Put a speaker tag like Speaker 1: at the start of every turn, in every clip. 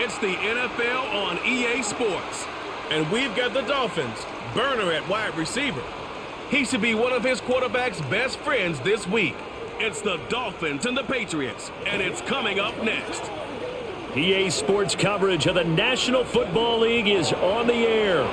Speaker 1: It's the NFL on EA Sports. And we've got the Dolphins, Burner at wide receiver. He should be one of his quarterback's best friends this week. It's the Dolphins and the Patriots, and it's coming up next.
Speaker 2: EA Sports coverage of the National Football League is on the air.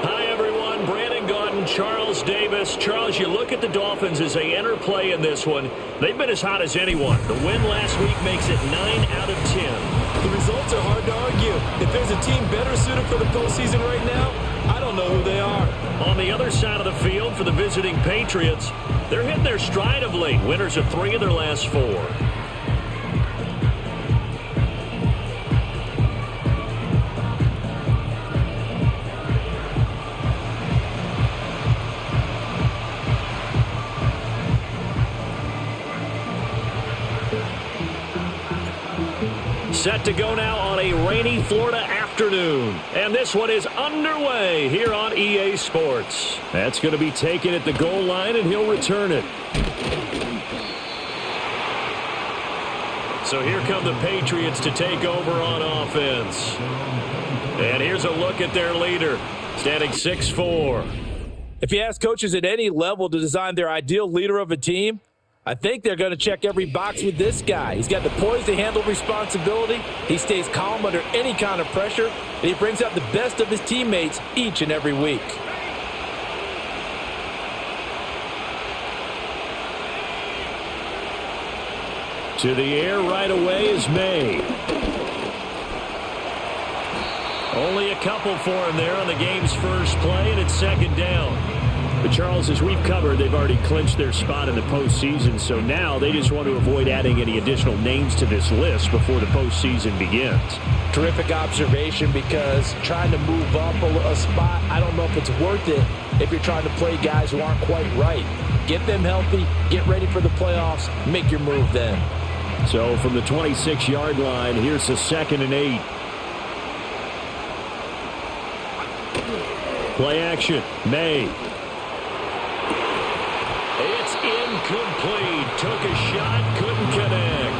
Speaker 2: Hi, everyone. Brandon Gaudin, Charles Davis. Charles, you look at the Dolphins as they enter play in this one. They've been as hot as anyone. The win last week makes it 9 out of 10.
Speaker 3: The results are hard to argue. If there's a team better suited for the postseason right now, I don't know who they are.
Speaker 2: On the other side of the field for the visiting Patriots, they're hitting their stride of late. Winners of 3 of their last 4. Set to go now on a rainy Florida afternoon. And this one is underway here on EA Sports. That's going to be taken at the goal line, and he'll return it. So here come the Patriots to take over on offense. And here's a look at their leader, standing 6'4".
Speaker 3: If you ask coaches at any level to design their ideal leader of a team, I think they're going to check every box with this guy. He's got the poise to handle responsibility. He stays calm under any kind of pressure, and he brings out the best of his teammates each and every week.
Speaker 2: To the air right away is May. Only a couple for him there on the game's first play, and it's second down. But Charles, as we've covered, they've already clinched their spot in the postseason, so now they just want to avoid adding any additional names to this list before the postseason begins.
Speaker 3: Terrific observation, because trying to move up a spot, I don't know if it's worth it if you're trying to play guys who aren't quite right. Get them healthy, get ready for the playoffs, make your move then.
Speaker 2: So from the 26-yard line, here's the 2nd and 8. Play action, May. It's incomplete. Took a shot, couldn't connect.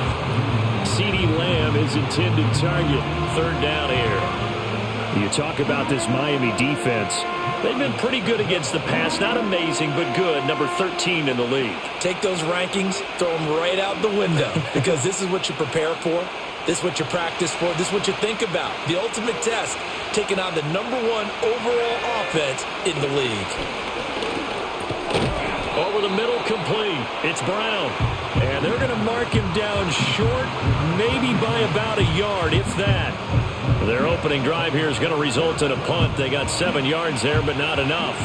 Speaker 2: CeeDee Lamb is intended target. 3rd down here. You talk about this Miami defense. They've been pretty good against the pass. Not amazing, but good. Number 13 in the league.
Speaker 3: Take those rankings, throw them right out the window, because this is what you prepare for. This is what you practice for. This is what you think about. The ultimate test, taking on the number 1 overall offense in the league.
Speaker 2: Over the middle, complete. It's Brown. And they're going to mark him down short, maybe by about a yard, if that. Their opening drive here is going to result in a punt. They got 7 yards there, but not enough.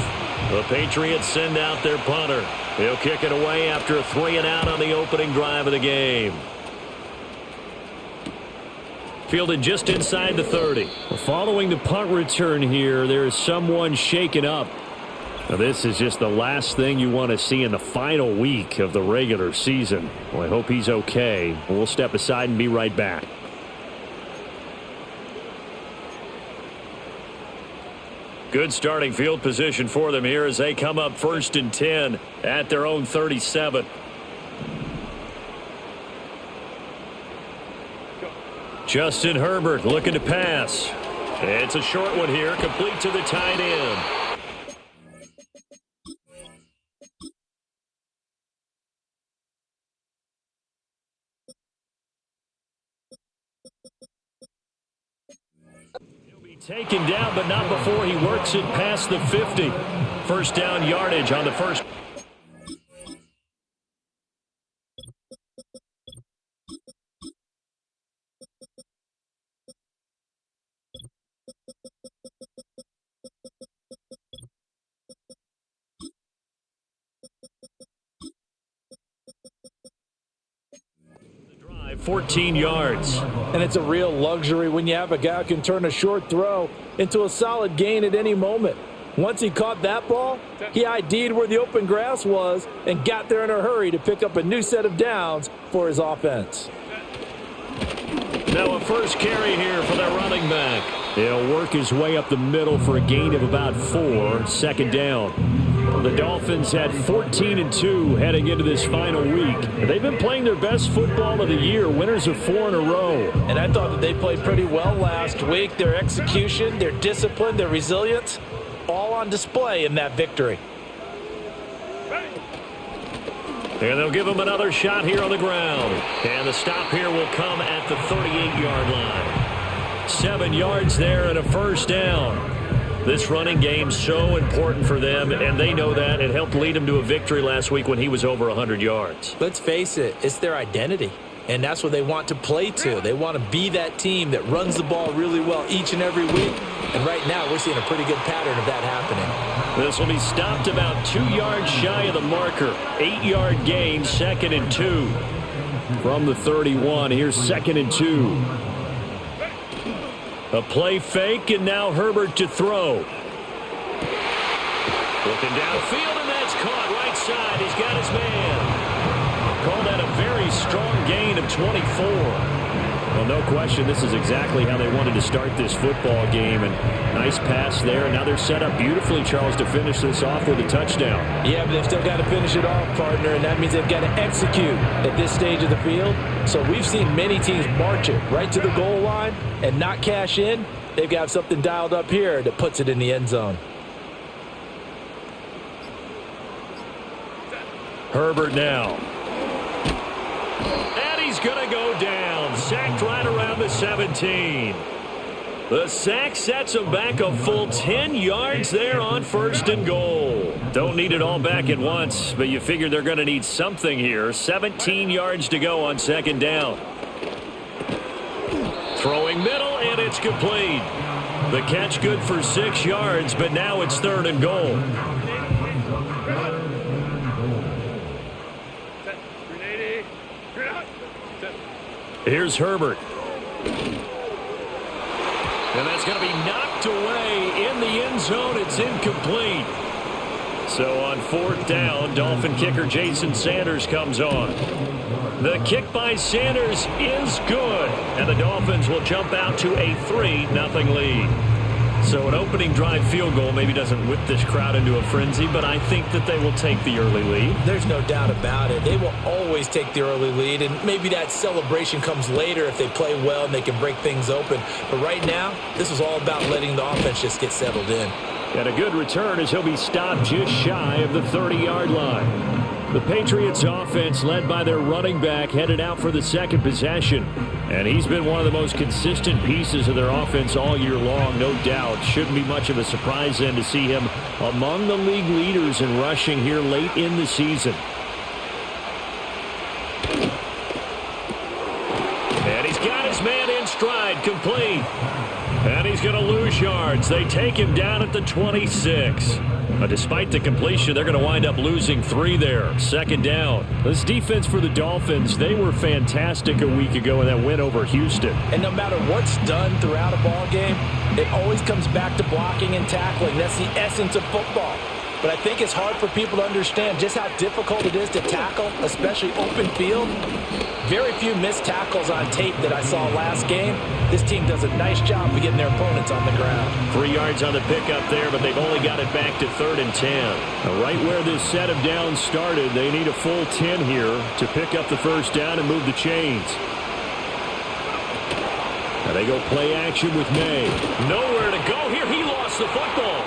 Speaker 2: The Patriots send out their punter. He'll kick it away after a 3-and-out on the opening drive of the game. Fielded just inside the 30. Following the punt return here, there is someone shaken up. Now, this is just the last thing you want to see in the final week of the regular season. Well, I hope he's okay. We'll step aside and be right back. Good starting field position for them here as they come up 1st and 10 at their own 37. Justin Herbert looking to pass. It's a short one here, complete to the tight end. Taken down, but not before he works it past the 50. 1st down yardage on the first. Drive, 14 yards.
Speaker 3: And it's a real luxury when you have a guy who can turn a short throw into a solid gain at any moment. Once he caught that ball, he ID'd where the open grass was and got there in a hurry to pick up a new set of downs for his offense.
Speaker 2: Now a first carry here for that running back. He'll work his way up the middle for a gain of about 4. 2nd down. The Dolphins at 14-2 heading into this final week. They've been playing their best football of the year, winners of 4 in a row.
Speaker 3: And I thought that they played pretty well last week. Their execution, their discipline, their resilience, all on display in that victory.
Speaker 2: And they'll give him another shot here on the ground. And the stop here will come at the 38-yard line. 7 yards there and a first down. This running game's so important for them, and they know that. It helped lead them to a victory last week when he was over 100 yards.
Speaker 3: Let's face it, it's their identity, and that's what they want to play to. They want to be that team that runs the ball really well each and every week, and right now we're seeing a pretty good pattern of that happening.
Speaker 2: This will be stopped about 2 yards shy of the marker. 8-yard gain, 2nd and 2. From the 31, here's 2nd and 2. A play fake, and now Herbert to throw. Looking downfield, and that's caught right side. He's got his man. Call that a very strong gain of 24. Well, no question, this is exactly how they wanted to start this football game. And nice pass there. And now they're set up beautifully, Charles, to finish this off with a touchdown.
Speaker 3: Yeah, but they've still got to finish it off, partner, and that means they've got to execute at this stage of the field. So we've seen many teams march it right to the goal line and not cash in. They've got something dialed up here that puts it in the end zone.
Speaker 2: Herbert now. And he's going to go down. Sacked right around the 17. The sack sets him back a full 10 yards there on 1st and goal. Don't need it all back at once, but you figure they're going to need something here. 17 yards to go on 2nd down. Throwing middle, and it's complete. The catch good for 6 yards, but now it's 3rd and goal. Here's Herbert. And that's going to be knocked away in the end zone. It's incomplete. So on 4th down, Dolphin kicker Jason Sanders comes on. The kick by Sanders is good. And the Dolphins will jump out to a 3-0 lead. So an opening drive field goal maybe doesn't whip this crowd into a frenzy, but I think that they will take the early lead.
Speaker 3: There's no doubt about it. They will always take the early lead, and maybe that celebration comes later if they play well and they can break things open. But right now, this is all about letting the offense just get settled in.
Speaker 2: And a good return as he'll be stopped just shy of the 30-yard line. The Patriots offense, led by their running back, headed out for the 2nd possession. And he's been one of the most consistent pieces of their offense all year long, no doubt. Shouldn't be much of a surprise then to see him among the league leaders in rushing here late in the season. And he's got his man in stride, complete. And he's going to lose yards. They take him down at the 26. Despite the completion, they're going to wind up losing 3 there. 2nd down. This defense for the Dolphins, they were fantastic a week ago in that win over Houston.
Speaker 3: And no matter what's done throughout a ball game, it always comes back to blocking and tackling. That's the essence of football. But I think it's hard for people to understand just how difficult it is to tackle, especially open field. Very few missed tackles on tape that I saw last game. This team does a nice job of getting their opponents on the ground. 3
Speaker 2: yards on the pickup there, but they've only got it back to 3rd and 10. Now, right where this set of downs started, they need a full 10 here to pick up the 1st down and move the chains. Now they go play action with May. Nowhere to go here. He lost the football.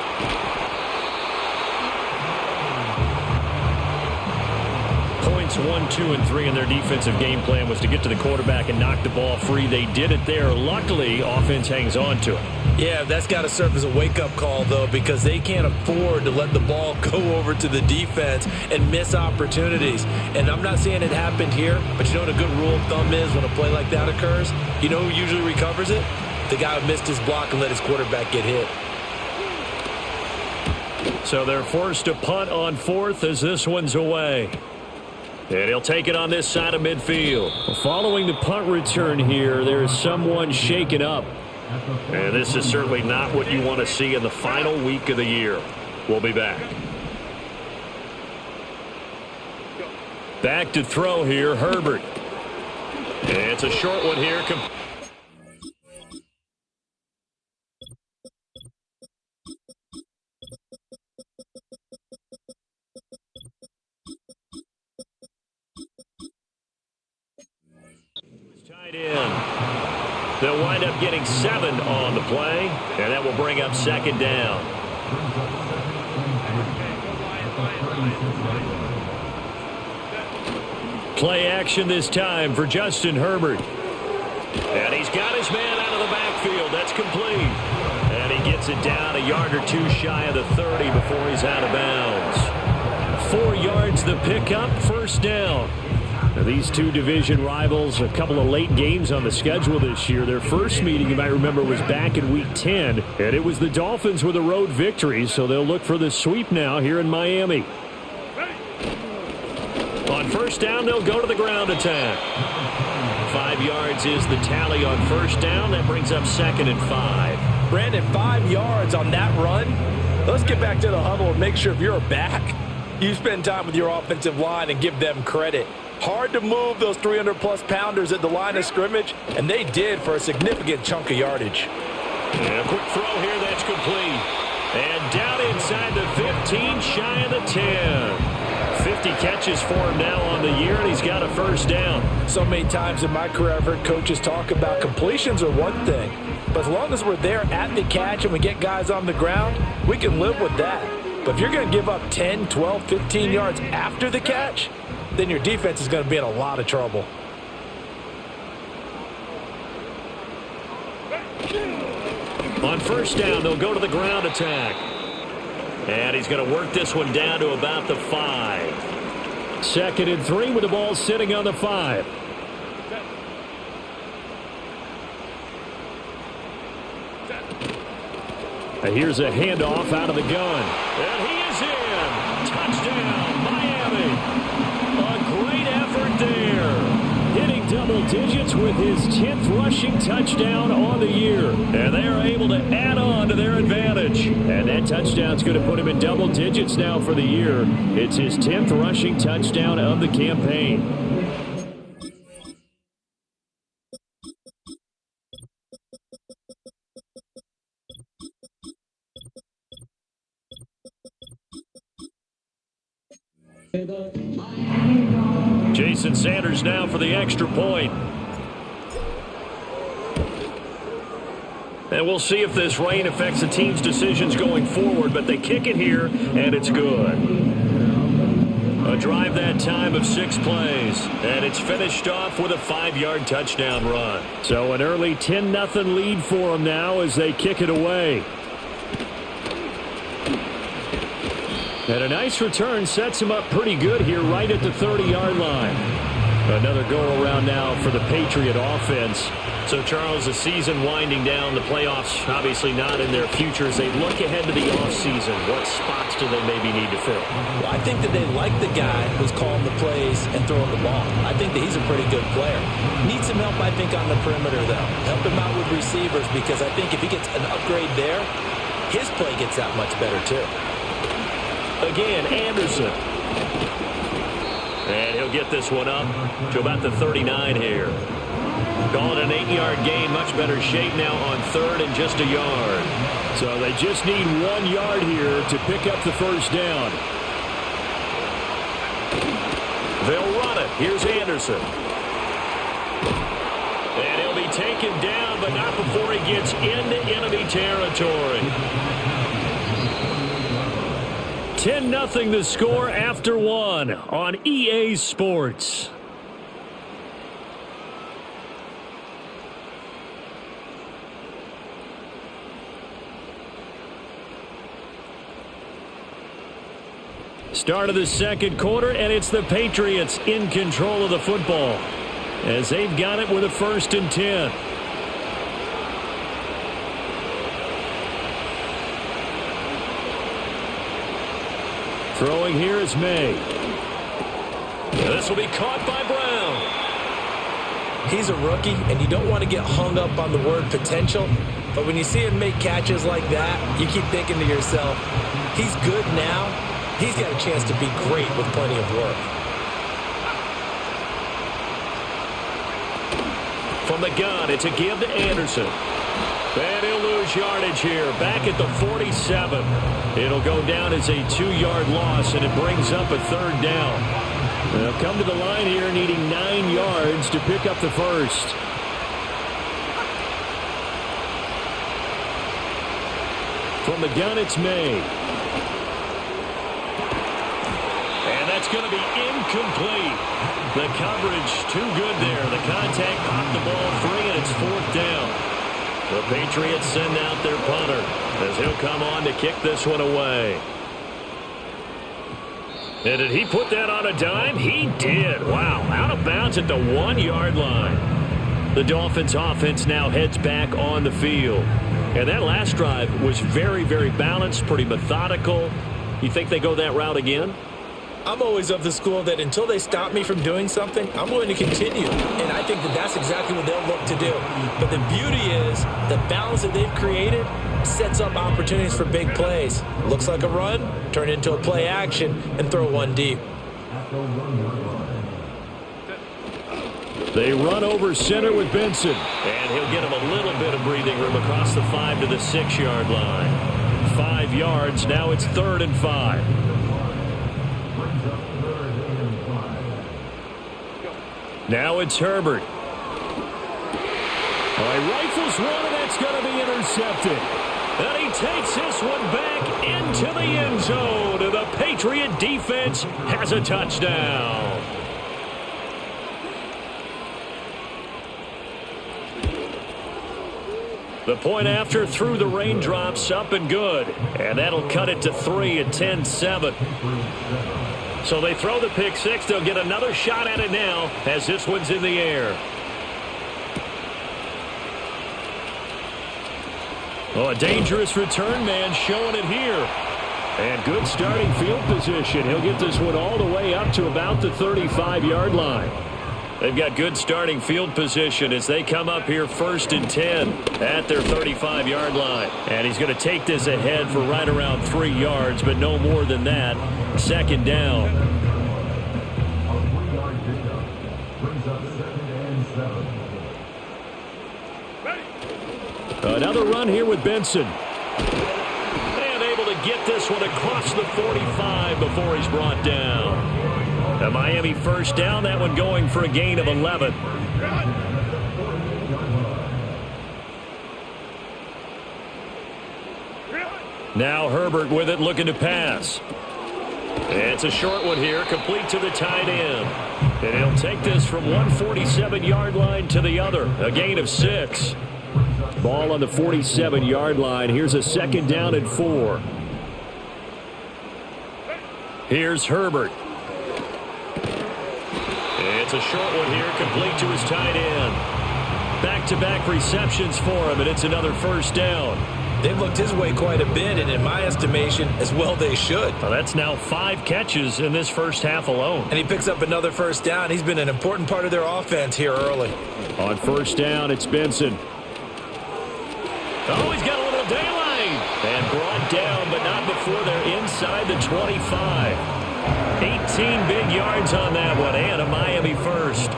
Speaker 2: Points 1, 2, and 3 in their defensive game plan was to get to the quarterback and knock the ball free. They did it there. Luckily, offense hangs on to it.
Speaker 3: Yeah, that's got to serve as a wake-up call, though, because they can't afford to let the ball go over to the defense and miss opportunities. And I'm not saying it happened here, but you know what a good rule of thumb is when a play like that occurs? You know who usually recovers it? The guy who missed his block and let his quarterback get hit.
Speaker 2: So they're forced to punt on 4th as this one's away. And he'll take it on this side of midfield. Following the punt return here, there is someone shaken up. And this is certainly not what you want to see in the final week of the year. We'll be back. Back to throw here, Herbert. And it's a short one here. right in. They'll wind up getting 7 on the play, and that will bring up second down. Play action this time for Justin Herbert. And he's got his man out of the backfield. That's complete. And he gets it down a yard or two shy of the 30 before he's out of bounds. 4 yards the pickup, first down. Now these two division rivals, a couple of late games on the schedule this year. Their first meeting, you might remember, was back in Week 10, and it was the Dolphins with a road victory, so they'll look for the sweep now here in Miami. On first down, they'll go to the ground attack. 5 yards is the tally on first down. That brings up 2nd and 5.
Speaker 3: Brandon, 5 yards on that run. Let's get back to the huddle and make sure if you're back, you spend time with your offensive line and give them credit. Hard to move those 300-plus pounders at the line of scrimmage, and they did for a significant chunk of yardage.
Speaker 2: And a quick throw here, that's complete. And down inside the 15, shy of the 10. 50 catches for him now on the year, and he's got a first down.
Speaker 3: So many times in my career I've heard coaches talk about completions are one thing, but as long as we're there at the catch and we get guys on the ground, we can live with that. But if you're going to give up 10, 12, 15 yards after the catch, then your defense is going to be in a lot of trouble.
Speaker 2: On first down, they'll go to the ground attack. And he's going to work this one down to about the 5. 2nd and 3 with the ball sitting on the 5. And here's a handoff out of the gun. And he is in. Touchdown, Miami. A great effort there. Hitting double digits with his 10th rushing touchdown on the year. And they are able to add on to their advantage. And that touchdown's going to put him in double digits now for the year. It's his 10th rushing touchdown of the campaign. Jason Sanders now for the extra point. And we'll see if this rain affects the team's decisions going forward, but they kick it here, and it's good. A drive that time of 6 plays, and it's finished off with a 5-yard touchdown run. So an early 10-0 lead for them now as they kick it away. And a nice return sets him up pretty good here right at the 30-yard line. Another go-around now for the Patriot offense. So, Charles, the season winding down, the playoffs obviously not in their future. As they look ahead to the offseason, what spots do they maybe need to fill?
Speaker 3: Well, I think that they like the guy who's calling the plays and throwing the ball. I think that he's a pretty good player. Needs some help, I think, on the perimeter, though. Help him out with receivers, because I think if he gets an upgrade there, his play gets that much better, too.
Speaker 2: Again, Anderson. And he'll get this one up to about the 39 here. Call it an 8-yard gain. Much better shape now on 3rd and just a yard. So they just need 1 yard here to pick up the first down. They'll run it. Here's Anderson. And he'll be taken down, but not before he gets into enemy territory. 10-0 the score after 1 on EA Sports. Start of the second quarter, and it's the Patriots in control of the football as they've got it with a 1st and 10. Throwing here is May. This will be caught by Brown.
Speaker 3: He's a rookie, and you don't want to get hung up on the word potential, but when you see him make catches like that, you keep thinking to yourself, he's good now. He's got a chance to be great with plenty of work.
Speaker 2: From the gun, it's a give to Anderson. And he'll lose yardage here, back at the 47. It'll go down as a 2-yard loss, and it brings up a 3rd down. They'll come to the line here needing 9 yards to pick up the first. From the gun, it's made. And that's going to be incomplete. The coverage too good there. The contact popped the ball free, and it's fourth down. The Patriots send out their punter as he'll come on to kick this one away. And did he put that on a dime? He did. Wow, out of bounds at the 1-yard line. The Dolphins offense now heads back on the field. And that last drive was very, very balanced, pretty methodical. You think they go that route again?
Speaker 3: I'm always of the school that until they stop me from doing something, I'm going to continue. And I think that that's exactly what they'll look to do. But the beauty is the balance that they've created sets up opportunities for big plays. Looks like a run, turn it into a play action, and throw one deep.
Speaker 2: They run over center with Benson. And he'll get him a little bit of breathing room across the 5 to the 6-yard line. 5 yards, now it's 3rd and 5. Now it's Herbert. Rifles one, and that's going to be intercepted. And he takes this one back into the end zone. The Patriot defense has a touchdown. The point after through the raindrops, up and good. And that'll cut it to 3 at 10-7. So they throw the pick six. They'll get another shot at it now as this one's in the air. Oh, a dangerous return man showing it here. And good starting field position. He'll get this one all the way up to about the 35-yard line. They've got good starting field position as they come up here 1st and 10 at their 35-yard line. And he's going to take this ahead for right around 3 yards, but no more than that. 2nd down. Another run here with Benson. And able to get this one across the 45 before he's brought down. The Miami 1st down, that one going for a gain of 11. Now Herbert with it, looking to pass. It's a short one here, complete to the tight end. And he'll take this from 147-yard line to the other, a gain of 6. Ball on the 47-yard line. Here's a 2nd down and 4. Here's Herbert. It's a short one here, complete to his tight end. Back-to-back receptions for him, and it's another 1st down.
Speaker 3: They've looked his way quite a bit, and in my estimation, as well they should.
Speaker 2: Well, that's now 5 catches in this first half alone.
Speaker 3: And he picks up another 1st down. He's been an important part of their offense here early.
Speaker 2: On 1st down, it's Benson. Oh, he's got a little daylight. And brought down, but not before they're inside the 25. 18 big yards on that one, and a Miami 1st.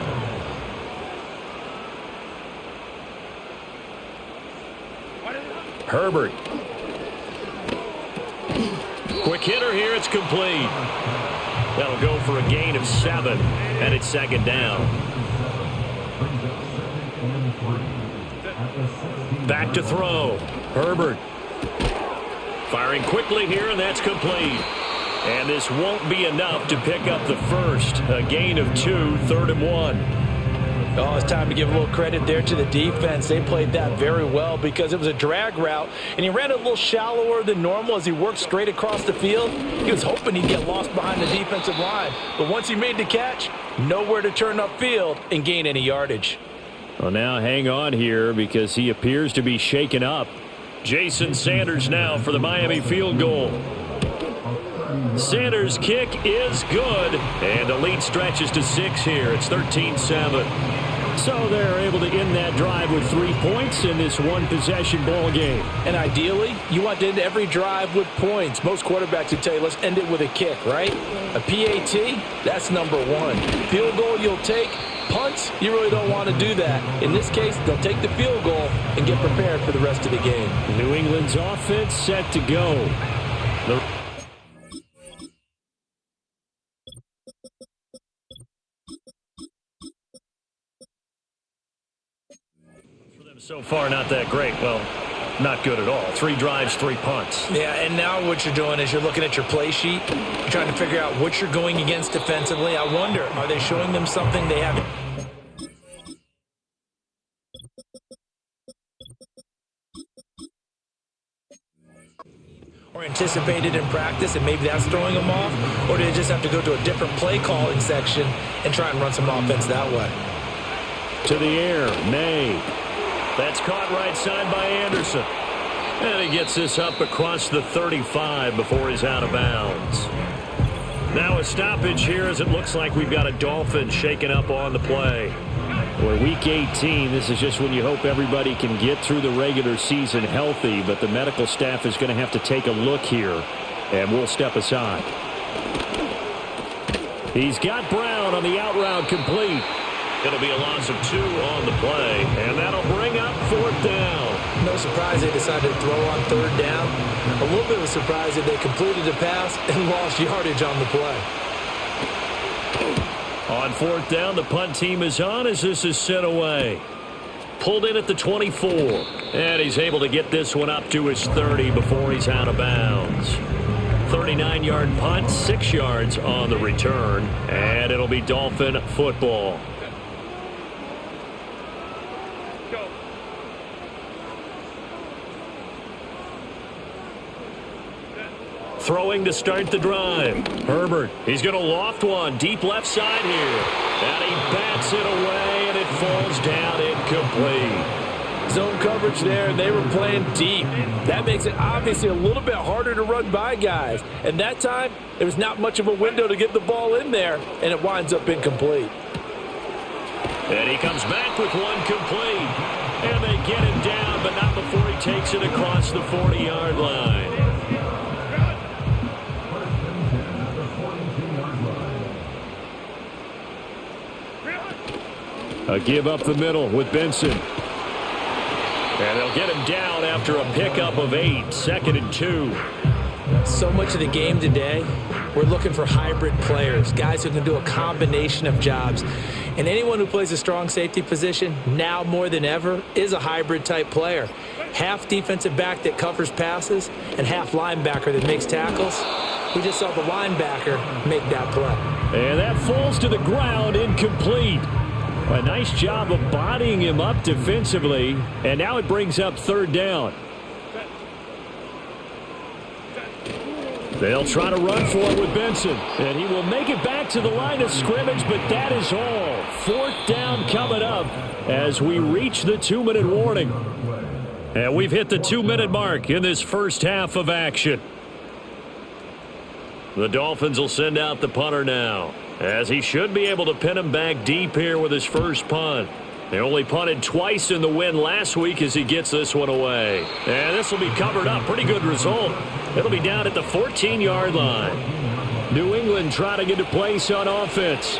Speaker 2: Herbert. Quick hitter here, it's complete. That'll go for a gain of 7, and it's 2nd down. Back to throw. Herbert. Firing quickly here, and that's complete. And this won't be enough to pick up the 1st. A gain of 2, 3rd and 1.
Speaker 3: Oh, it's time to give a little credit there to the defense. They played that very well because it was a drag route, and he ran it a little shallower than normal as he worked straight across the field. He was hoping he'd get lost behind the defensive line. But once he made the catch, nowhere to turn upfield and gain any yardage.
Speaker 2: Well, now hang on here because he appears to be shaken up. Jason Sanders now for the Miami field goal. Sanders' kick is good, and the lead stretches to 6 here. It's 13-7. So they're able to end that drive with 3 points in this one-possession ball game.
Speaker 3: And ideally, you want to end every drive with points. Most quarterbacks would tell you, let's end it with a kick, right? A PAT, that's number 1. Field goal you'll take. Punts, you really don't want to do that. In this case, they'll take the field goal and get prepared for the rest of the game.
Speaker 2: New England's offense set to go. So far, not that great. Well, not good at all. 3 drives, 3 punts.
Speaker 3: Yeah, and now what you're doing is you're looking at your play sheet. You're trying to figure out what you're going against defensively. I wonder, are they showing them something they haven't? Or anticipated in practice, and maybe that's throwing them off? Or do they just have to go to a different play calling section and try and run some offense that way?
Speaker 2: To the air, May. That's caught right side by Anderson. And he gets this up across the 35 before he's out of bounds. Now a stoppage here as it looks like we've got a Dolphin shaking up on the play.
Speaker 4: Boy, week 18, this is just when you hope everybody can get through the regular season healthy, but the medical staff is going to have to take a look here, and we'll step aside. He's got Brown on the out route complete.
Speaker 2: It'll be a loss of 2 on the play, and that'll bring up 4th down.
Speaker 3: No surprise they decided to throw on 3rd down. A little bit of a surprise that they completed the pass and lost yardage on the play.
Speaker 2: On 4th down, the punt team is on as this is sent away. Pulled in at the 24. And he's able to get this one up to his 30 before he's out of bounds. 39-yard punt, 6 yards on the return. And it'll be Dolphin football. Throwing to start the drive. Herbert, he's going to loft one deep left side here. And he bats it away, and it falls down incomplete.
Speaker 3: Zone coverage there, and they were playing deep. That makes it obviously a little bit harder to run by guys. And that time, there was not much of a window to get the ball in there, and it winds up incomplete.
Speaker 2: And he comes back with one complete. And they get him down, but not before he takes it across the 40-yard line.
Speaker 4: A give up the middle with Benson.
Speaker 2: And they'll get him down after a pickup of 8, 2nd and 2.
Speaker 3: So much of the game today, we're looking for hybrid players, guys who can do a combination of jobs. And anyone who plays a strong safety position, now more than ever, is a hybrid type player. Half defensive back that covers passes and half linebacker that makes tackles. We just saw the linebacker make that play.
Speaker 4: And that falls to the ground, incomplete. A nice job of bodying him up defensively, and now it brings up 3rd down. They'll try to run for it with Benson, and he will make it back to the line of scrimmage, but that is all. 4th down coming up as we reach the 2-minute warning.
Speaker 2: And we've hit the 2-minute mark in this first half of action. The Dolphins will send out the punter now, as he should be able to pin him back deep here with his first punt. They only punted twice in the win last week as he gets this one away. And this will be covered up. Pretty good result. It'll be down at the 14-yard line.
Speaker 4: New England trying to get a place on offense.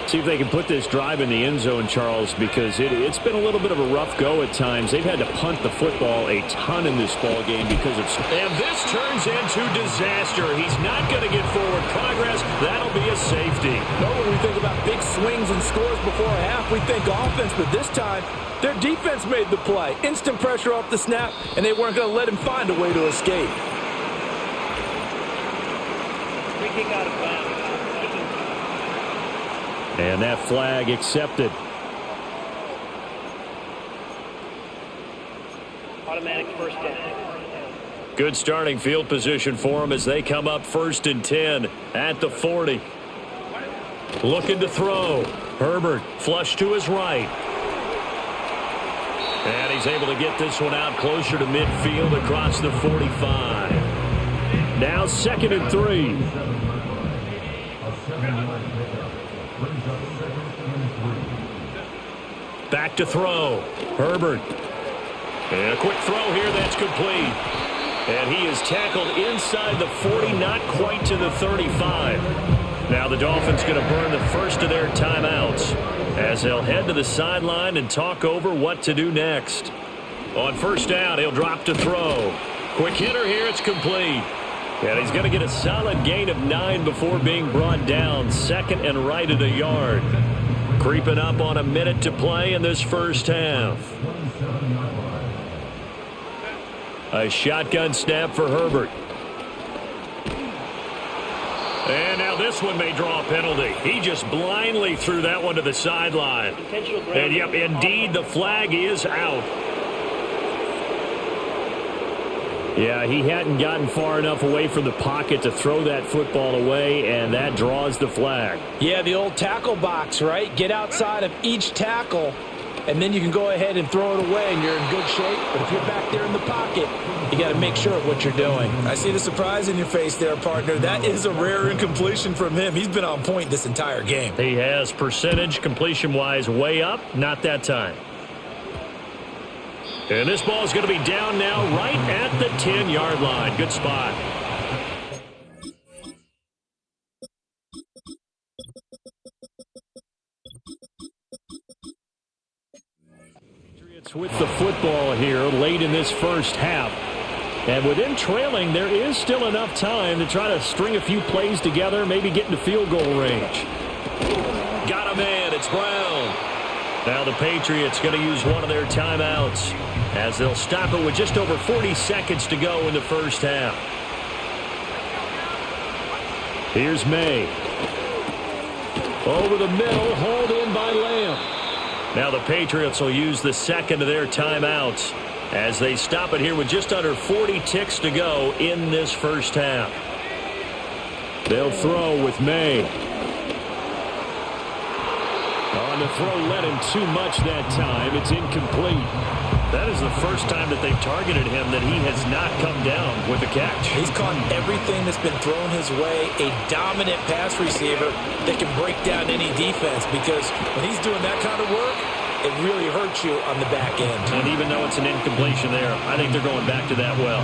Speaker 4: See if they can put this drive in the end zone, Charles, because it's been a little bit of a rough go at times. They've had to punt the football a ton in this ball game because of...
Speaker 2: And this turns into disaster. He's not going to get forward progress. That'll be a safety.
Speaker 3: No, when we think about big swings and scores before a half, we think offense, but this time, their defense made the play. Instant pressure off the snap, and they weren't going to let him find a way to escape.
Speaker 5: Free kick out of bounds.
Speaker 4: And that flag accepted.
Speaker 5: Automatic first down.
Speaker 2: Good starting field position for them as they come up 1st and 10 at the 40. Looking to throw. Herbert flush to his right. And he's able to get this one out closer to midfield across the 45.
Speaker 4: Now 2nd and 3.
Speaker 2: Back to throw. Herbert. And a quick throw here that's complete. And he is tackled inside the 40, not quite to the 35. Now the Dolphins going to burn the first of their timeouts as they'll head to the sideline and talk over what to do next. On 1st down, he'll drop to throw. Quick hitter here, it's complete. And he's going to get a solid gain of 9 before being brought down. 2nd and right at a yard. Creeping up on a minute to play in this first half. A shotgun snap for Herbert. And now this one may draw a penalty. He just blindly threw that one to the sideline. And, yep, indeed, the flag is out. Yeah, he hadn't gotten far enough away from the pocket to throw that football away, and that draws the flag.
Speaker 3: Yeah, the old tackle box, right? Get outside of each tackle, and then you can go ahead and throw it away, and you're in good shape. But if you're back there in the pocket, you got to make sure of what you're doing.
Speaker 6: I see the surprise in your face there, partner. That is a rare incompletion from him. He's been on point this entire game.
Speaker 2: He has percentage completion-wise way up, not that time. And this ball is going to be down now right at the 10-yard line. Good spot. Patriots with the football here late in this first half. And with them trailing, there is still enough time to try to string a few plays together, maybe get into field goal range. Got a man. It's Brown. Now the Patriots going to use one of their timeouts as they'll stop it with just over 40 seconds to go in the first half. Here's May. Over the middle, hauled in by Lamb. Now the Patriots will use the second of their timeouts as they stop it here with just under 40 ticks to go in this first half. They'll throw with May. On the throw, led him too much that time. It's incomplete. That is the first time that they've targeted him that he has not come down with a catch.
Speaker 3: He's caught everything that's been thrown his way. A dominant pass receiver that can break down any defense, because when he's doing that kind of work, it really hurts you on the back end.
Speaker 2: And even though it's an incompletion there, I think they're going back to that well.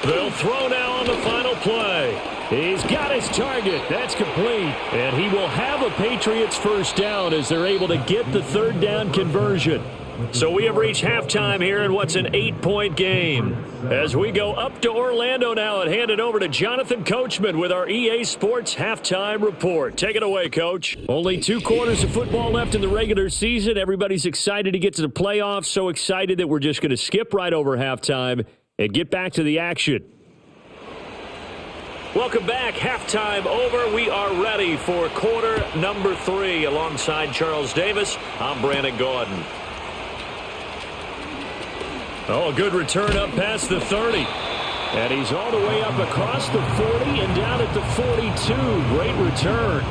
Speaker 2: They'll throw now on the final play. He's got his target. That's complete. And he will have a Patriots first down as they're able to get the third down conversion. So we have reached halftime here in what's an 8-point game. As we go up to Orlando now and hand it over to Jonathan Coachman with our EA Sports Halftime Report. Take it away, Coach. Only 2 quarters of football left in the regular season. Everybody's excited to get to the playoffs, so excited that we're just going to skip right over halftime and get back to the action. Welcome back. Halftime over. We are ready for quarter number 3. Alongside Charles Davis, I'm Brandon Gordon. Oh, a good return up past the 30. And he's all the way up across the 40 and down at the 42. Great return.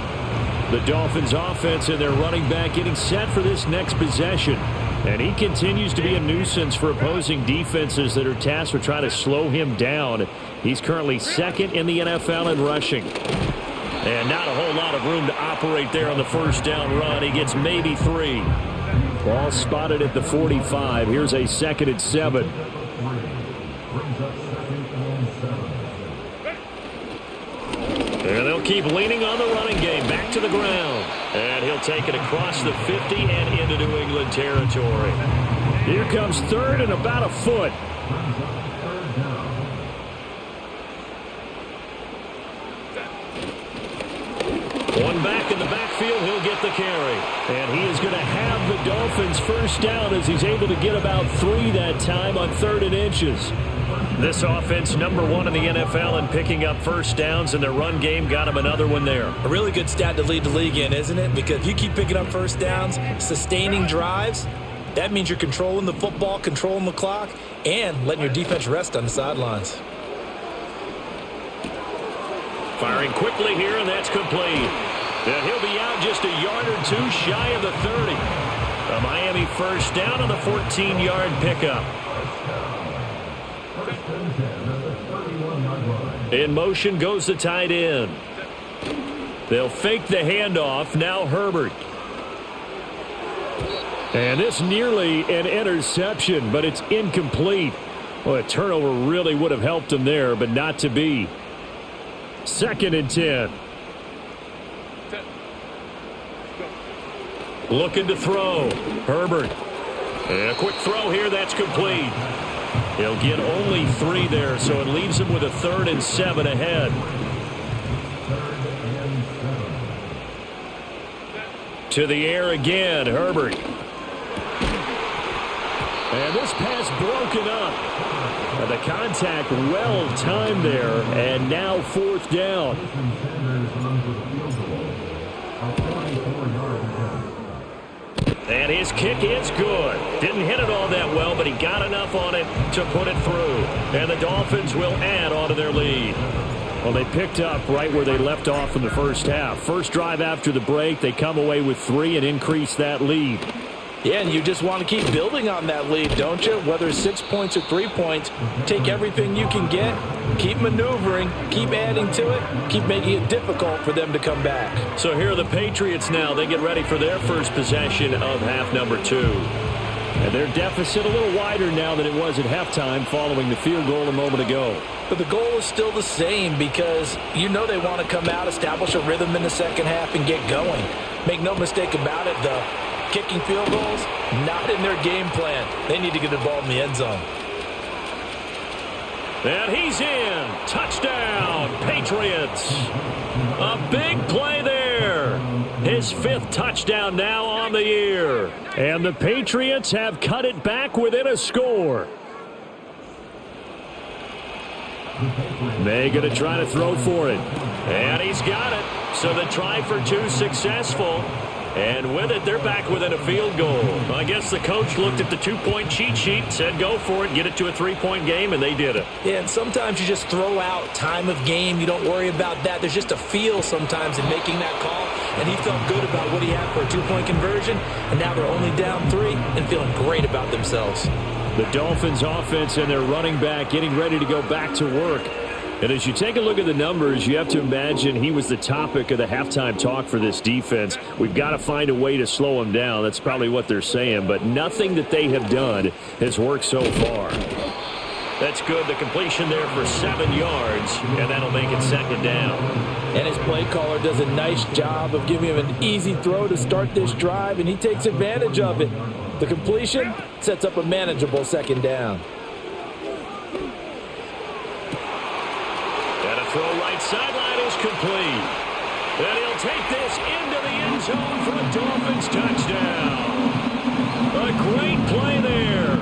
Speaker 2: The Dolphins offense and their running back getting set for this next possession. And he continues to be a nuisance for opposing defenses that are tasked with trying to slow him down. He's currently second in the NFL in rushing. And not a whole lot of room to operate there on the first down run. He gets maybe 3. Ball spotted at the 45. Here's a 2nd and 7. And they'll keep leaning on the running game. Back to the ground. And he'll take it across the 50 and into New England territory. Here comes 3rd and about a foot. One back in the backfield, he'll get the carry. And he is going to have the Dolphins first down as he's able to get about 3 that time on 3rd and inches. This offense, number 1 in the NFL in picking up first downs, and their run game got him another one there.
Speaker 3: A really good stat to lead the league in, isn't it? Because if you keep picking up first downs, sustaining drives, that means you're controlling the football, controlling the clock, and letting your defense rest on the sidelines.
Speaker 2: Firing quickly here, and that's complete. And he'll be out just a yard or 2 shy of the 30. A Miami first down on the 14-yard pickup. In motion goes the tight end. They'll fake the handoff. Now Herbert. And this nearly an interception, but it's incomplete. Well, a turnover really would have helped him there, but not to be. 2nd and 10. Looking to throw. Herbert. And a quick throw here. That's complete. He'll get only 3 there, so it leaves him with a 3rd and 7 ahead. To the air again, Herbert. And this pass broken up. And the contact well timed there, and now 4th down. And his kick is good. Didn't hit it all that well, but he got enough on it to put it through. And the Dolphins will add on to their lead. Well, they picked up right where they left off in the first half. First drive after the break, they come away with 3 and increase that lead.
Speaker 3: Yeah, and you just want to keep building on that lead, don't you? Whether it's 6 points or 3 points, take everything you can get, keep maneuvering, keep adding to it, keep making it difficult for them to come back.
Speaker 2: So here are the Patriots now. They get ready for their first possession of half number 2. And their deficit a little wider now than it was at halftime following the field goal a moment ago.
Speaker 3: But the goal is still the same because you know they want to come out, establish a rhythm in the second half, and get going. Make no mistake about it, though. Kicking field goals, not in their game plan. They need to get the ball in the end zone.
Speaker 2: And he's in. Touchdown, Patriots. A big play there. His 5th touchdown now on the year. And the Patriots have cut it back within a score. May going to try to throw for it. And he's got it. So the try for 2 successful. And with it, they're back within a field goal. I guess the coach looked at the 2-point cheat sheet, said go for it, get it to a 3-point game, and they did it.
Speaker 3: Yeah, and sometimes you just throw out time of game. You don't worry about that. There's just a feel sometimes in making that call. And he felt good about what he had for a 2-point conversion. And now they're only down 3 and feeling great about themselves.
Speaker 2: The Dolphins offense and their running back getting ready to go back to work. And as you take a look at the numbers, you have to imagine he was the topic of the halftime talk for this defense. We've got to find a way to slow him down. That's probably what they're saying. But nothing that they have done has worked so far. That's good. The completion there for 7 yards, and that'll make it 2nd down.
Speaker 3: And his play caller does a nice job of giving him an easy throw to start this drive, and he takes advantage of it. The completion sets up a manageable 2nd down.
Speaker 2: Throw right sideline is complete. And he'll take this into the end zone for a Dolphins touchdown. A great play there.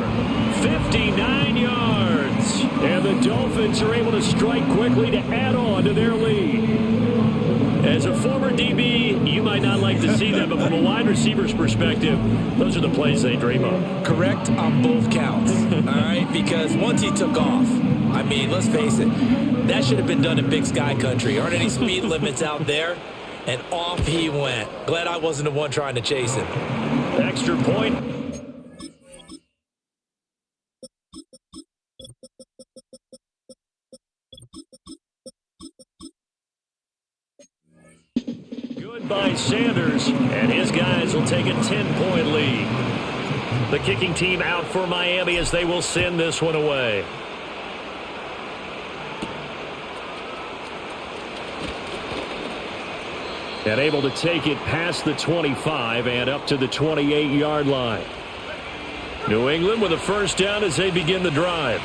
Speaker 2: 59 yards. And the Dolphins are able to strike quickly to add on to their lead. As a former DB, you might not like to see that, but from a wide receiver's perspective, those are the plays they dream of.
Speaker 3: Correct on both counts, all right? Because once he took off, I mean, let's face it, that should have been done in Big Sky Country. Aren't any speed limits out there? And off he went. Glad I wasn't the one trying to chase him.
Speaker 2: Extra point. Good by Sanders, and his guys will take a 10-point lead. The kicking team out for Miami as they will send this one away. And able to take it past the 25 and up to the 28-yard line. New England with a 1st down as they begin the drive.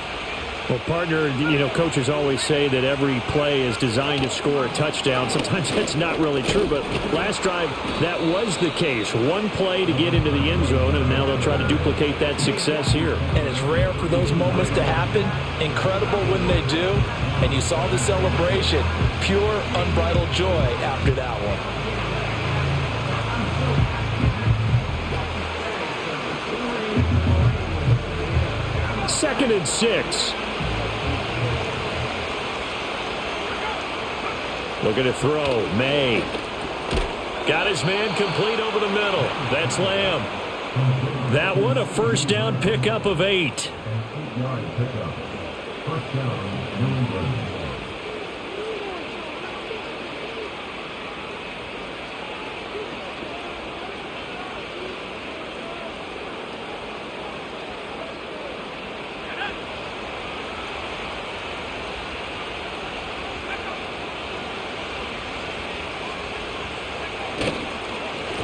Speaker 2: Well, partner, coaches always say that every play is designed to score a touchdown. Sometimes that's not really true, but last drive, that was the case. One play to get into the end zone, and now they'll try to duplicate that success here.
Speaker 3: And it's rare for those moments to happen. Incredible when they do. And you saw the celebration. Pure, unbridled joy after that one.
Speaker 2: 2nd and 6. Looking to throw. May. Got his man complete over the middle. That's Lamb. That one a 1st down pickup of 8.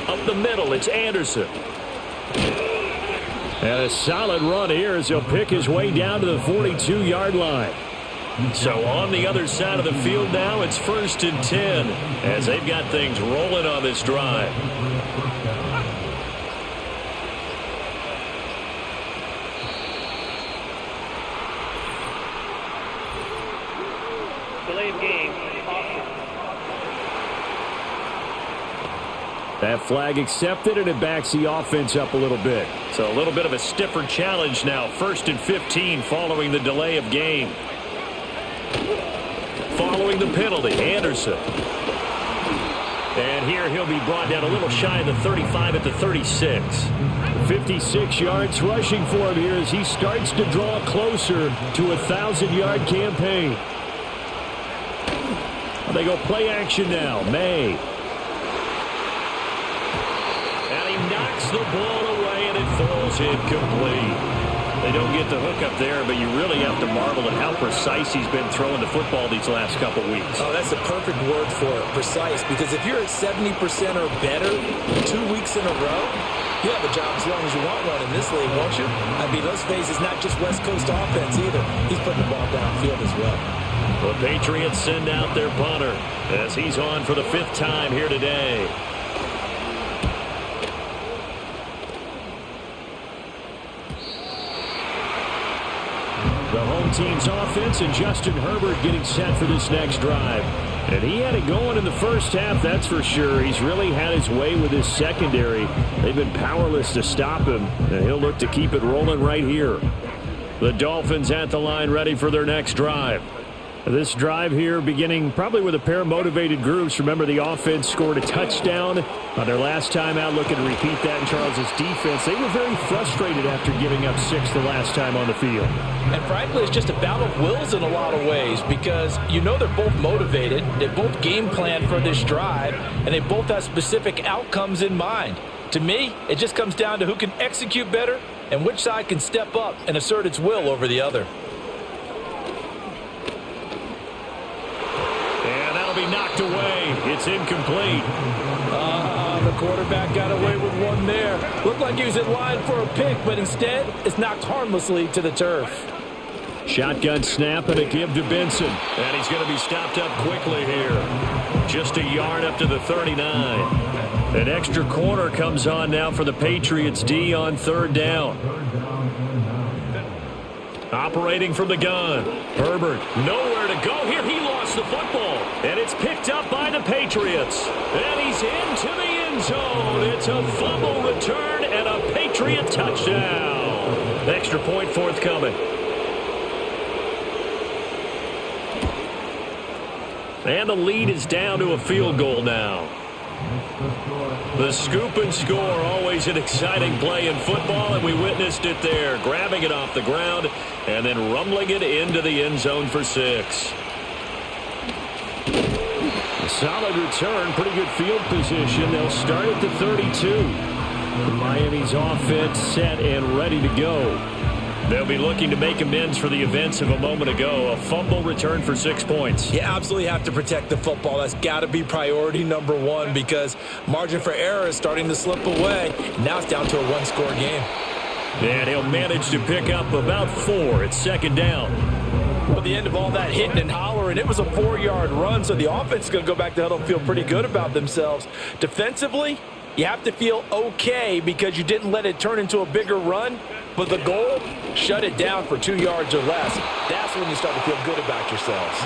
Speaker 2: Up the middle, it's Anderson. And a solid run here as he'll pick his way down to the 42-yard line. So on the other side of the field now, it's 1st and 10 as they've got things rolling on this drive.
Speaker 5: delay of game. Offense.
Speaker 4: That flag accepted, and it backs the offense up a little bit.
Speaker 2: So a little bit of a stiffer challenge now. 1st and 15 following the delay of game. Following the penalty, Anderson. And here he'll be brought down a little shy of the 35 at the 36.
Speaker 4: 56 yards rushing for him here as he starts to draw closer to a 1,000-yard campaign. They go play action now. May.
Speaker 2: And he knocks the ball away, and it falls incomplete. They don't get the hook up there, but you really have to marvel at how precise he's been throwing the football these last couple weeks.
Speaker 6: Oh, that's the perfect word for it, precise, because if you're at 70% or better 2 weeks in a row, you have a job as long as you want one in this league, won't you? I mean, let's face it, it's not just West Coast offense either. He's putting the ball downfield as well.
Speaker 2: The Patriots send out their punter as he's on for the 5th time here today.
Speaker 4: The home team's offense and Justin Herbert getting set for this next drive. And he had it going in the first half, that's for sure. He's really had his way with his secondary. They've been powerless to stop him, and he'll look to keep it rolling right here. The Dolphins at the line ready for their next drive. This drive here beginning probably with a pair of motivated groups. Remember, the offense scored a touchdown on their last time out. Looking to repeat that in Charles's defense. They were very frustrated after giving up 6 the last time on the field.
Speaker 3: And frankly, it's just a battle of wills in a lot of ways because you know they're both motivated. They both game plan for this drive, and they both have specific outcomes in mind. To me, it just comes down to who can execute better and which side can step up and assert its will over the other.
Speaker 2: Be knocked away. It's incomplete.
Speaker 3: The quarterback got away with one there. Looked like he was in line for a pick, but instead it's knocked harmlessly to the turf.
Speaker 4: Shotgun snap and a give to Benson.
Speaker 2: And he's going to be stopped up quickly here. Just a yard up to the 39. An extra corner comes on now for the Patriots D on 3rd down. Operating from the gun. Herbert, nowhere to go here. He lost the football. And it's picked up by the Patriots. And he's into the end zone. It's a fumble return and a Patriot touchdown. Extra point forthcoming. And the lead is down to a field goal now. The scoop and score, always an exciting play in football, and we witnessed it there, grabbing it off the ground and then rumbling it into the end zone for 6.
Speaker 4: A solid return, pretty good field position. They'll start at the 32. Miami's offense set and ready to go.
Speaker 2: They'll be looking to make amends for the events of a moment ago. A fumble return for 6 points.
Speaker 6: You absolutely have to protect the football. That's got to be priority number one because margin for error is starting to slip away. Now it's down to a 1-score game.
Speaker 2: And he'll manage to pick up about 4 at 2nd down.
Speaker 3: Well, at the end of all that hitting and hollering, it was a 4-yard run, so the offense is going to go back to huddle and feel pretty good about themselves. Defensively, you have to feel okay because you didn't let it turn into a bigger run. But the goal, shut it down for 2 yards or less. That's when you start to feel good about yourselves.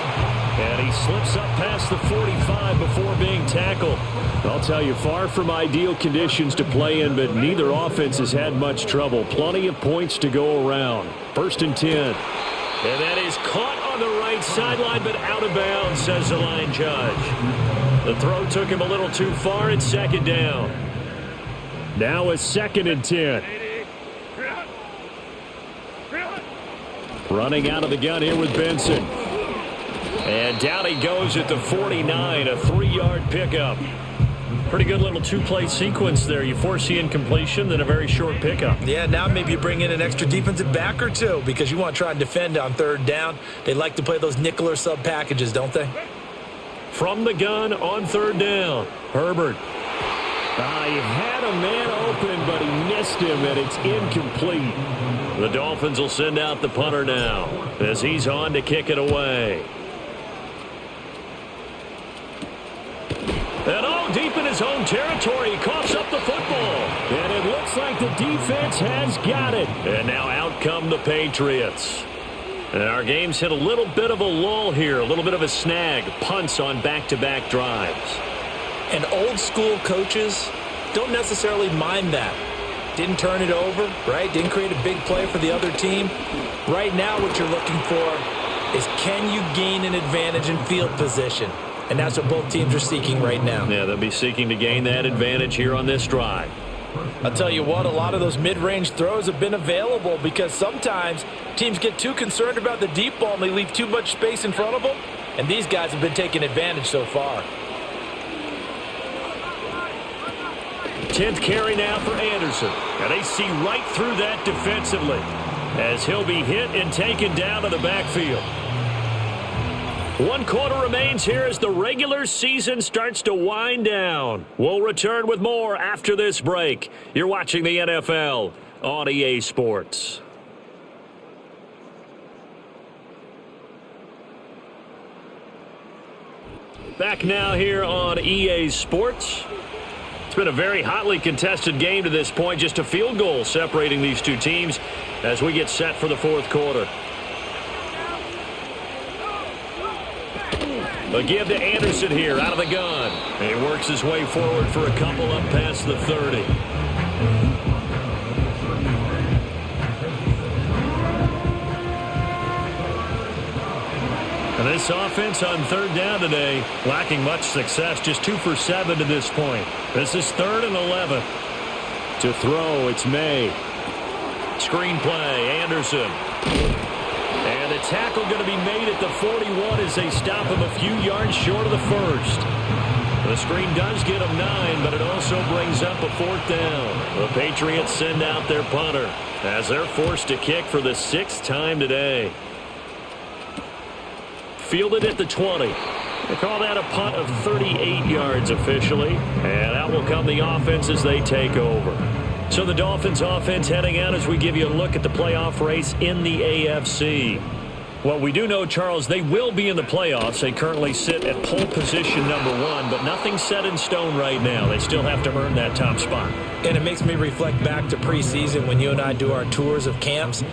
Speaker 2: And he slips up past the 45 before being tackled.
Speaker 4: I'll tell you, far from ideal conditions to play in, but neither offense has had much trouble. Plenty of points to go around. 1st and 10.
Speaker 2: And that is caught on the right sideline, but out of bounds, says the line judge. The throw took him a little too far at 2nd down.
Speaker 4: Now a 2nd and 10. Running out of the gun here with Benson.
Speaker 2: And down he goes at the 49, a 3-yard pickup. Pretty good little 2-play sequence there. You force the incompletion, then a very short pickup.
Speaker 6: Yeah, now maybe you bring in an extra defensive back or two because you want to try and defend on 3rd down. They like to play those nickel or sub packages, don't they?
Speaker 2: From the gun on 3rd down, Herbert.
Speaker 4: He had a man open, but he missed him, and it's incomplete.
Speaker 2: The Dolphins will send out the punter now as he's on to kick it away. And deep in his own territory, he coughs up the football.
Speaker 4: And it looks like the defense has got it.
Speaker 2: And now out come the Patriots.
Speaker 4: And our game's hit a little bit of a lull here, a little bit of a snag. Punts on back-to-back drives.
Speaker 6: And old-school coaches don't necessarily mind that. Didn't turn it over, right? Didn't create a big play for the other team. Right now what you're looking for is, can you gain an advantage in field position? And that's what both teams are seeking right now.
Speaker 4: Yeah, they'll be seeking to gain that advantage here on this drive.
Speaker 3: I'll tell you what, a lot of those mid-range throws have been available because sometimes teams get too concerned about the deep ball and they leave too much space in front of them. And these guys have been taking advantage so far.
Speaker 4: 10th carry now for Anderson. And they see right through that defensively as he'll be hit and taken down to the backfield. 1 quarter remains here as the regular season starts to wind down. We'll return with more after this break. You're watching the NFL on EA Sports. Back now here on EA Sports. It's been a very hotly contested game to this point. Just a field goal separating these two teams as we get set for the 4th quarter. A give to Anderson here out of the gun. And he works his way forward for a couple up past the 30. And this offense on 3rd down today, lacking much success, just 2 for 7 to this point. This is 3rd and 11. To throw, it's May. Screen play, Anderson. And the tackle going to be made at the 41 as they stop him a few yards short of the 1st. The screen does get him 9, but it also brings up a 4th down. The Patriots send out their punter as they're forced to kick for the 6th time today. Fielded at the 20. They call that a punt of 38 yards officially. And out will come the offense as they take over. So the Dolphins offense heading out as we give you a look at the playoff race in the AFC. Well, we do know, Charles, they will be in the playoffs. They currently sit at pole position number 1, but nothing's set in stone right now. They still have to earn that top spot.
Speaker 6: And it makes me reflect back to preseason when you and I do our tours of camps.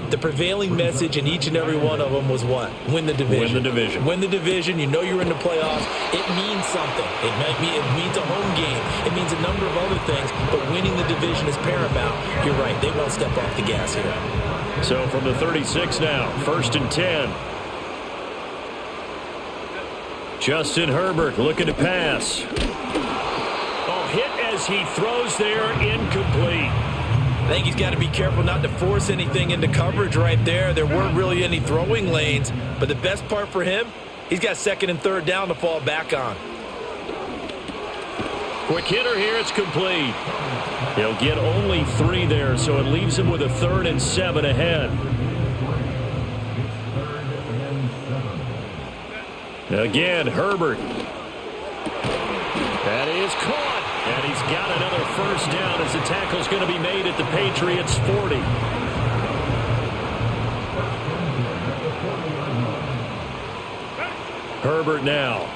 Speaker 6: The prevailing message in each and every one of them was what? Win the division.
Speaker 4: Win the division.
Speaker 6: Win the division. You know you're in the playoffs. It means something. It means a home game. It means a number of other things, but winning the division is paramount. You're right. They won't step off the gas here.
Speaker 4: So from the 36 now, 1st and 10. Justin Herbert looking to pass. Oh, hit as he throws there, incomplete.
Speaker 6: I think he's got to be careful not to force anything into coverage right there. There weren't really any throwing lanes, but the best part for him, he's got 2nd and 3rd down to fall back on.
Speaker 4: Quick hitter here, it's complete. He'll get only 3 there, so it leaves him with a 3rd and 7 ahead. Again, Herbert. That is caught. And he's got another 1st down as the tackle's going to be made at the Patriots' 40. Herbert now.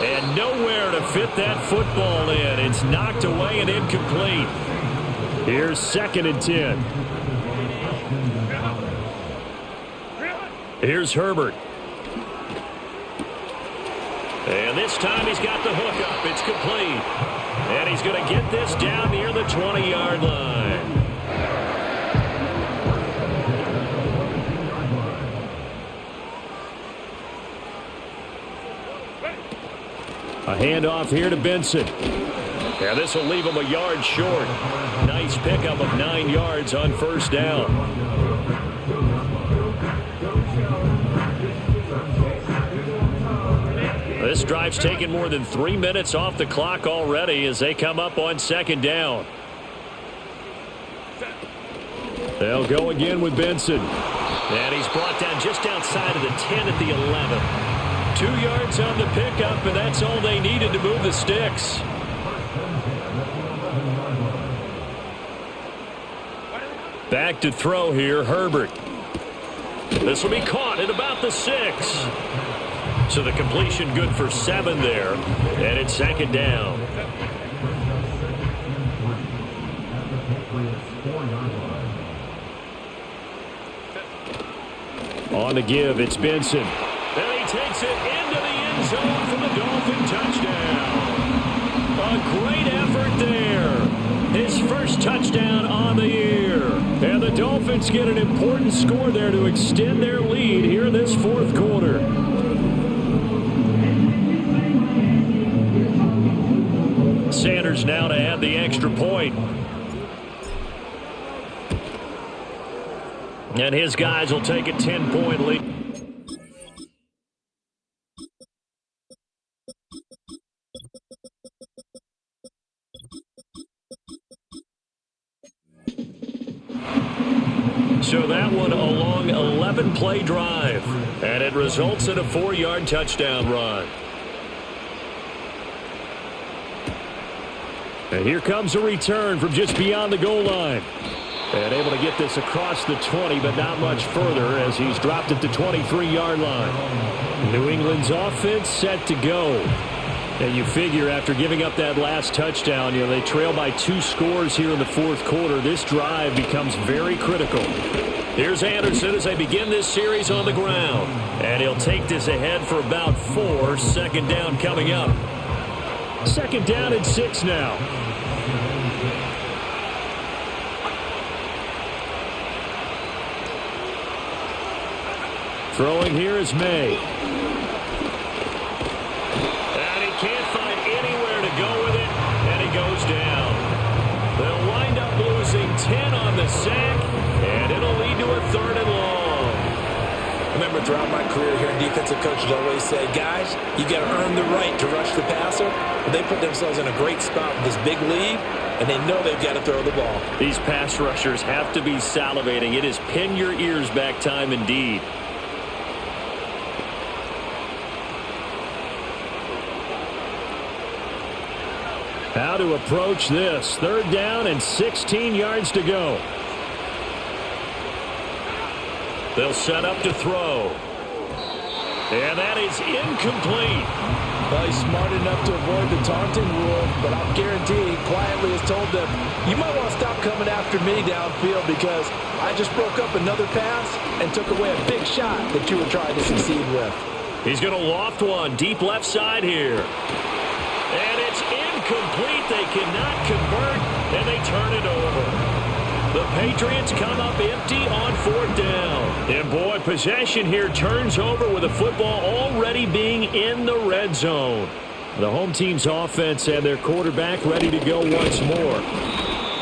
Speaker 4: And nowhere to fit that football in. It's knocked away and incomplete. Here's 2nd and 10. Here's Herbert. And this time he's got the hook up. It's complete. And he's going to get this down near the 20-yard line. A handoff here to Benson. Yeah, this will leave him a yard short. Nice pickup of 9 yards on 1st down. This drive's taken more than 3 minutes off the clock already as they come up on 2nd down. They'll go again with Benson. And he's brought down just outside of the 10 at the 11. 2 yards on the pickup, and that's all they needed to move the sticks. Back to throw here, Herbert. This will be caught at about the 6. So the completion good for 7 there, and it's 2nd down. On the give, it's Benson. And he takes it into the end zone for the Dolphin touchdown. A great effort there. His first touchdown on the year. And the Dolphins get an important score there to extend their lead here in this fourth quarter. Sanders now to add the extra point. And his guys will take a 10-point lead. So that one a long 11-play drive. And it results in a 4-yard touchdown run. And here comes a return from just beyond the goal line. And able to get this across the 20, but not much further as he's dropped it to 23-yard line. New England's offense set to go. And you figure after giving up that last touchdown, they trail by 2 scores here in the fourth quarter. This drive becomes very critical. Here's Anderson as they begin this series on the ground. And he'll take this ahead for about 4. Second down coming up. Second down and 6 now. Throwing here is May. And he can't find anywhere to go with it, and he goes down. They'll wind up losing 10 on the sack, and it'll lead to a 3rd and long.
Speaker 6: I remember throughout my career here, defensive coaches always say, guys, you got to earn the right to rush the passer. But they put themselves in a great spot with this big lead, and they know they've got to throw the ball.
Speaker 4: These pass rushers have to be salivating. It is pin your ears back time indeed. How to approach this. 3rd down and 16 yards to go. They'll set up to throw. And that is incomplete.
Speaker 6: Well, he's smart enough to avoid the taunting rule, but I'll guarantee he quietly has told them, you might want to stop coming after me downfield because I just broke up another pass and took away a big shot that you were trying to succeed with.
Speaker 4: He's going to loft one deep left side here. And it's incomplete. They cannot convert, and they turn it over. The Patriots come up empty on 4th down. And boy, possession here turns over with the football already being in the red zone. The home team's offense and their quarterback ready to go once more.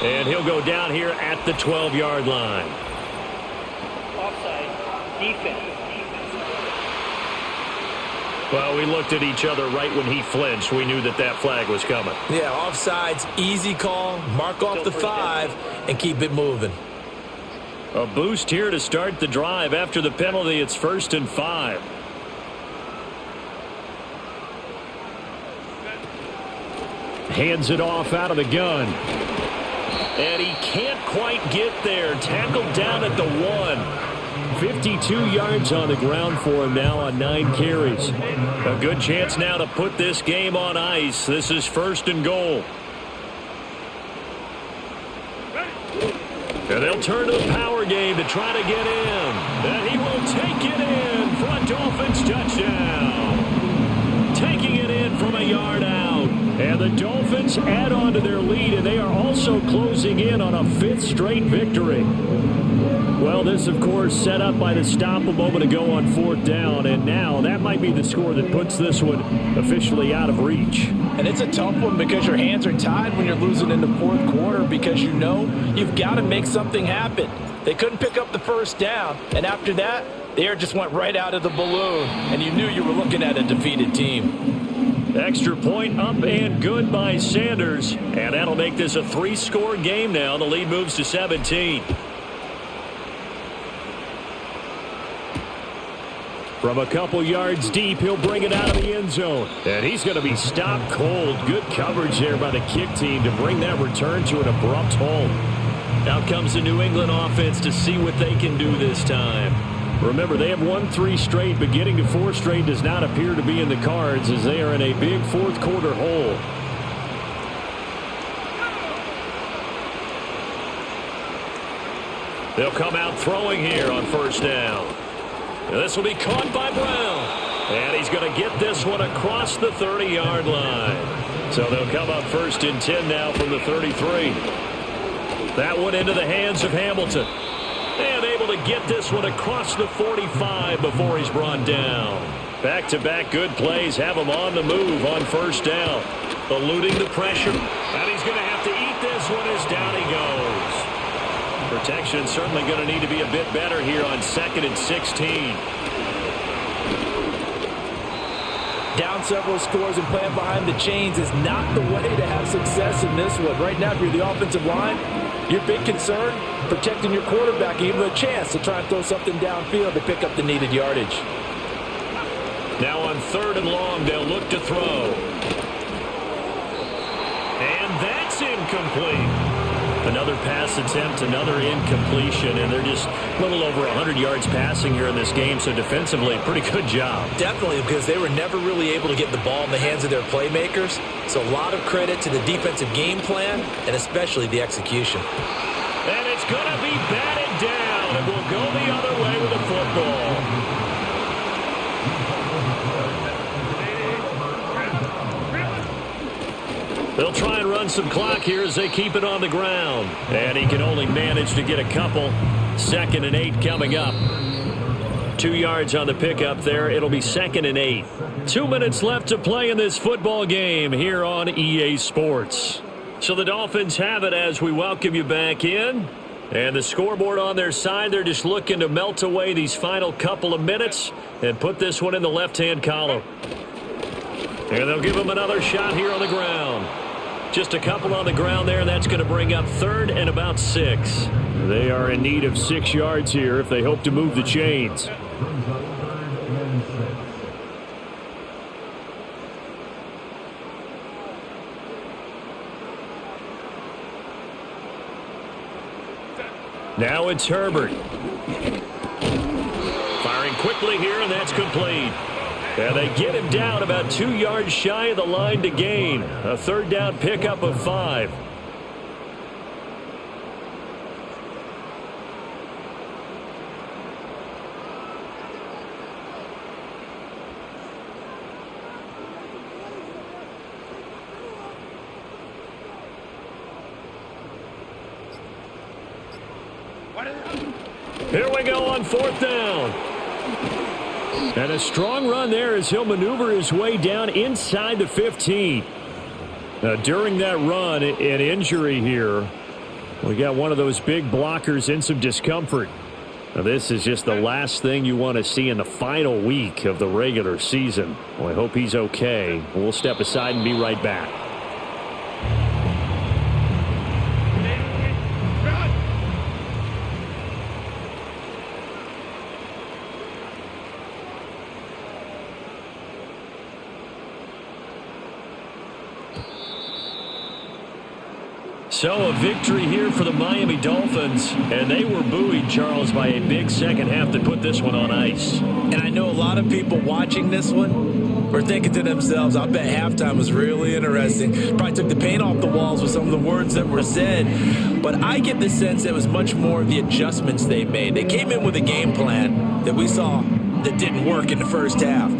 Speaker 4: And he'll go down here at the 12-yard line.
Speaker 5: Offside, defense.
Speaker 4: Well, we looked at each other right when he flinched. We knew that flag was coming.
Speaker 6: Yeah, offsides, easy call, mark off the 5, and keep it moving.
Speaker 4: A boost here to start the drive. After the penalty, it's 1st and 5. Hands it off out of the gun. And he can't quite get there. Tackled down at the 1. 52 yards on the ground for him now on 9 carries. A good chance now to put this game on ice. This is 1st and goal. And they'll turn to the power game to try to get in. And he will take it in for a Dolphins touchdown. Taking it in from a yard out. And the Dolphins add on to their lead, and they are also closing in on a 5th straight victory. Well, this, of course, set up by the stop a moment ago on 4th down, and now that might be the score that puts this one officially out of reach.
Speaker 6: And it's a tough one because your hands are tied when you're losing in the 4th quarter because you know you've got to make something happen. They couldn't pick up the 1st down, and after that, the air just went right out of the balloon, and you knew you were looking at a defeated team.
Speaker 4: Extra point up and good by Sanders, and that'll make this a 3-score game now. The lead moves to 17. From a couple yards deep, he'll bring it out of the end zone. And he's going to be stopped cold. Good coverage there by the kick team to bring that return to an abrupt halt. Out comes the New England offense to see what they can do this time. Remember, they have won 3 straight, but getting to 4 straight does not appear to be in the cards as they are in a big 4th quarter hole. They'll come out throwing here on 1st down.
Speaker 2: And this will be caught by Brown. And he's going to get this one across the 30-yard line. So they'll come up 1st and 10 now from the 33. That one into the hands of Hamilton. And able to get this one across the 45 before he's brought down. Back-to-back good plays have him on the move on 1st down. Eluding the pressure. And he's going to have to eat this one as down he goes. Protection certainly going to need to be a bit better here on 2nd and 16.
Speaker 3: Down several scores and playing behind the chains is not the way to have success in this one. Right now, if you're the offensive line, your big concern, protecting your quarterback, even a chance to try and throw something downfield to pick up the needed yardage.
Speaker 2: Now on 3rd and long, they'll look to throw. And that's incomplete. Another pass attempt, another incompletion, and they're just a little over 100 yards passing here in this game, so defensively, pretty good job.
Speaker 6: Definitely, because they were never really able to get the ball in the hands of their playmakers. So a lot of credit to the defensive game plan and especially the execution.
Speaker 2: And it's going to be batted down, and we'll go the other way with the football. They'll try and run some clock here as they keep it on the ground. And he can only manage to get a couple. 2nd and 8 coming up. 2 yards on the pickup there. It'll be 2nd and 8. 2 minutes left to play in this football game here on EA Sports. So the Dolphins have it as we welcome you back in. And the scoreboard on their side, they're just looking to melt away these final couple of minutes and put this one in the left-hand column. And they'll give him another shot here on the ground. Just a couple on the ground there, and that's going to bring up 3rd and about 6.
Speaker 4: They are in need of 6 yards here if they hope to move the chains.
Speaker 2: Now it's Herbert. Firing quickly here, and that's complete. And they get him down about 2 yards shy of the line to gain. A 3rd down pickup of 5. Here we go on 4th down. And a strong run there as he'll maneuver his way down inside the 15. During that run, an injury here. We got one of those big blockers in some discomfort. Now, this is just the last thing you want to see in the final week of the regular season. Well, I hope he's okay. We'll step aside and be right back. So a victory here for the Miami Dolphins, and they were buoyed, Charles, by a big second half to put this one on ice.
Speaker 6: And I know a lot of people watching this one were thinking to themselves, I bet halftime was really interesting. Probably took the paint off the walls with some of the words that were said. But I get the sense it was much more of the adjustments they made. They came in with a game plan that we saw that didn't work in the first half.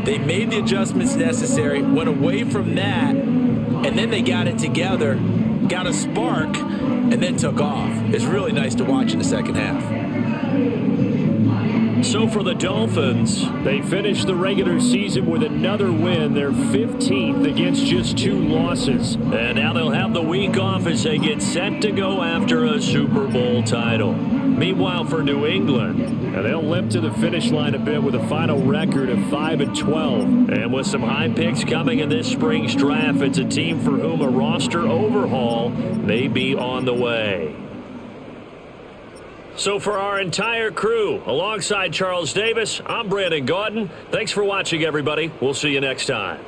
Speaker 6: They made the adjustments necessary, went away from that, and then they got it together, got a spark, and then took off. It's really nice to watch in the second half.
Speaker 2: So for the Dolphins,
Speaker 4: they finished the regular season with another win, their 15th against just 2 losses.
Speaker 2: And now they'll have the week off as they get set to go after a Super Bowl title. Meanwhile, for New England,
Speaker 4: they'll limp to the finish line a bit with a final record of 5-12.
Speaker 2: And with some high picks coming in this spring's draft, it's a team for whom a roster overhaul may be on the way. So for our entire crew, alongside Charles Davis, I'm Brandon Gaudin. Thanks for watching, everybody. We'll see you next time.